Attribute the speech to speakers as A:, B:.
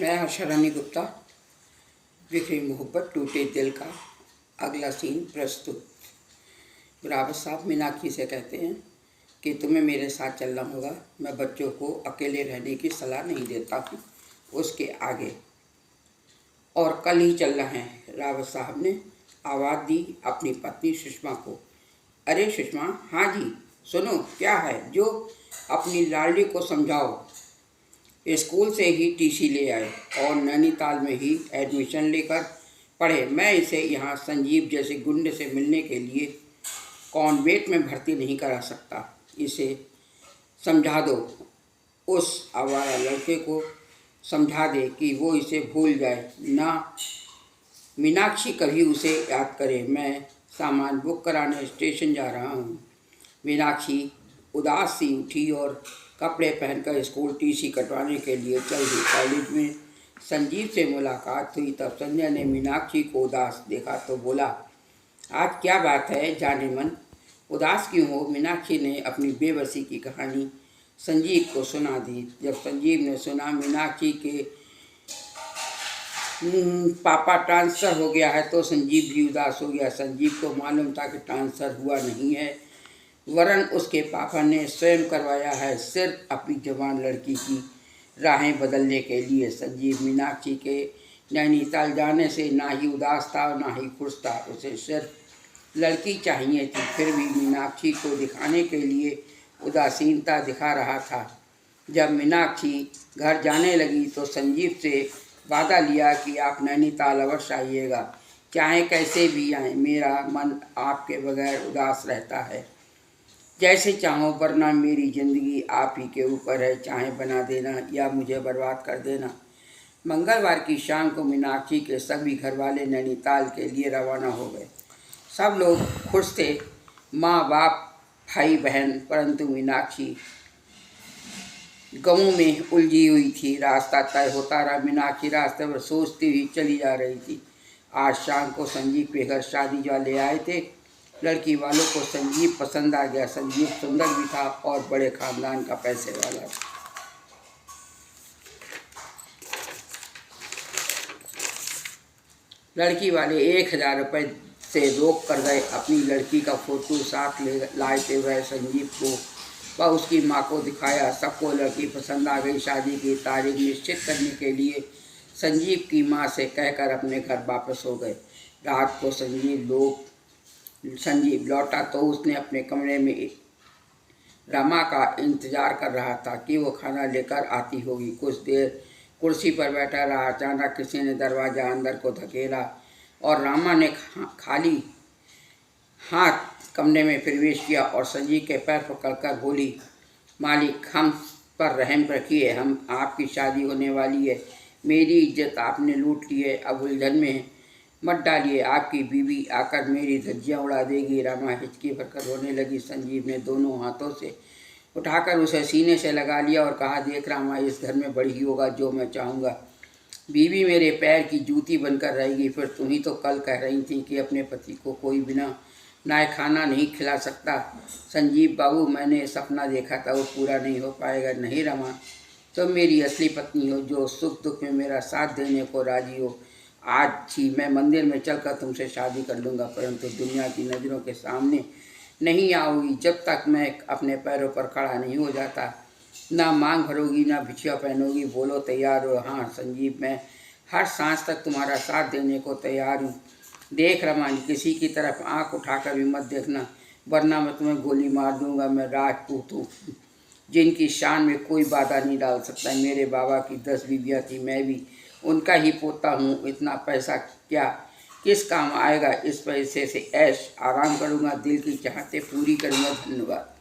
A: मैं आशा रानी गुप्ता बिखरी मोहब्बत टूटे दिल का अगला सीन प्रस्तुत। रावत साहब मीनाक्षी से कहते हैं कि तुम्हें मेरे साथ चलना होगा। मैं बच्चों को अकेले रहने की सलाह नहीं देता हूँ। उसके आगे और कल ही चलना है। रावत साहब ने आवाज़ दी अपनी पत्नी सुषमा को। अरे सुषमा, हाँ जी, सुनो क्या है जो अपनी लाडली को समझाओ। स्कूल से ही टीसी ले आए और नैनीताल में ही एडमिशन लेकर पढ़े। मैं इसे यहाँ संजीव जैसे गुंडे से मिलने के लिए कॉन्वेंट में भर्ती नहीं करा सकता। इसे समझा दो, उस आवारा लड़के को समझा दे कि वो इसे भूल जाए ना, मीनाक्षी कभी उसे याद करे। मैं सामान बुक कराने स्टेशन जा रहा हूँ। मीनाक्षी उदास सी उठी और कपड़े पहनकर स्कूल टीसी कटवाने के लिए चल दी। कॉलेज में संजीव से मुलाकात हुई तब संजय ने मीनाक्षी को उदास देखा तो बोला, आज क्या बात है जाने मन, उदास क्यों हो। मीनाक्षी ने अपनी बेबसी की कहानी संजीव को सुना दी। जब संजीव ने सुना मीनाक्षी के पापा ट्रांसफ़र हो गया है तो संजीव भी उदास हो गया। संजीव को मालूम था कि ट्रांसफ़र हुआ नहीं है, वरन उसके पापा ने स्वयं करवाया है, सिर्फ अपनी जवान लड़की की राहें बदलने के लिए। संजीव मीनाक्षी के नैनीताल जाने से ना ही उदास था ना ही खुश था। उसे सिर्फ लड़की चाहिए थी, फिर भी मीनाक्षी को दिखाने के लिए उदासीनता दिखा रहा था। जब मीनाक्षी घर जाने लगी तो संजीव से वादा लिया कि आप नैनीताल अवश्य आइएगा, चाहे कैसे भी आए, मेरा मन आपके बगैर उदास रहता है। जैसे चाहो, वरना मेरी ज़िंदगी आप ही के ऊपर है, चाहे बना देना या मुझे बर्बाद कर देना। मंगलवार की शाम को मीनाक्षी के सभी घरवाले नैनीताल के लिए रवाना हो गए। सब लोग खुश थे, माँ बाप भाई बहन, परंतु मीनाक्षी गमों में उलझी हुई थी। रास्ता तय होता रहा, मीनाक्षी रास्ते पर सोचती हुई चली जा रही थी। आज शाम को संजीव के घर शादी वाले आए थे। लड़की वालों को संजीव पसंद आ गया। संजीव सुंदर भी था और बड़े खानदान का पैसे वाला था। लड़की वाले 1000 रुपये से रोक कर गए। अपनी लड़की का फोटो साथ ले लाए थे। वह संजीव को वह उसकी माँ को दिखाया। सबको लड़की पसंद आ गई। शादी की तारीख निश्चित करने के लिए संजीव की माँ से कहकर अपने घर वापस हो गए। रात को संजीव लौटा तो उसने अपने कमरे में रमा का इंतजार कर रहा था कि वो खाना लेकर आती होगी। कुछ देर कुर्सी पर बैठा रहा। अचानक किसी ने दरवाज़ा अंदर को धकेला और रामा ने खाली हाथ कमरे में प्रवेश किया और संजीव के पैर पकड़कर बोली, मालिक, हम पर रहम रखिए, हम आपकी शादी होने वाली है, मेरी इज्जत आपने लूट ली है, अब उलझन में मत डालिए, आपकी बीवी आकर मेरी धज्जियाँ उड़ा देगी। रमा हिचकी भरकर रोने लगी। संजीव ने दोनों हाथों से उठाकर उसे सीने से लगा लिया और कहा, देख रामा, इस घर में बड़ी होगा जो मैं चाहूँगा। बीवी मेरे पैर की जूती बनकर रहेगी। फिर तुम ही तो कल कह रही थी कि अपने पति को कोई बिना नाय खाना नहीं खिला सकता। संजीव बाबू, मैंने सपना देखा था, वो पूरा नहीं हो पाएगा। नहीं रमा, तुम मेरी असली पत्नी हो जो सुख दुख में मेरा साथ देने को राजी हो। आज ही मैं मंदिर में चलकर तुमसे शादी कर लूँगा, परंतु दुनिया की नज़रों के सामने नहीं आओगी जब तक मैं अपने पैरों पर खड़ा नहीं हो जाता। ना मांग भरोगी ना भिक्षिया पहनोगी। बोलो, तैयार हो? हाँ संजीव, मैं हर सांस तक तुम्हारा साथ देने को तैयार हूँ। देख रमा, किसी की तरफ आंख उठाकर भी मत देखना, वरना मैं तुम्हें गोली मार दूंगा। मैं राजपूत हूँ जिनकी शान में कोई बाधा नहीं डाल सकता। मेरे बाबा की 10 बीवियाँ थी, मैं भी उनका ही पोता हूँ। इतना पैसा क्या किस काम आएगा? इस पैसे से ऐश आराम करूँगा, दिल की चाहतें पूरी करूँगा। धन्यवाद।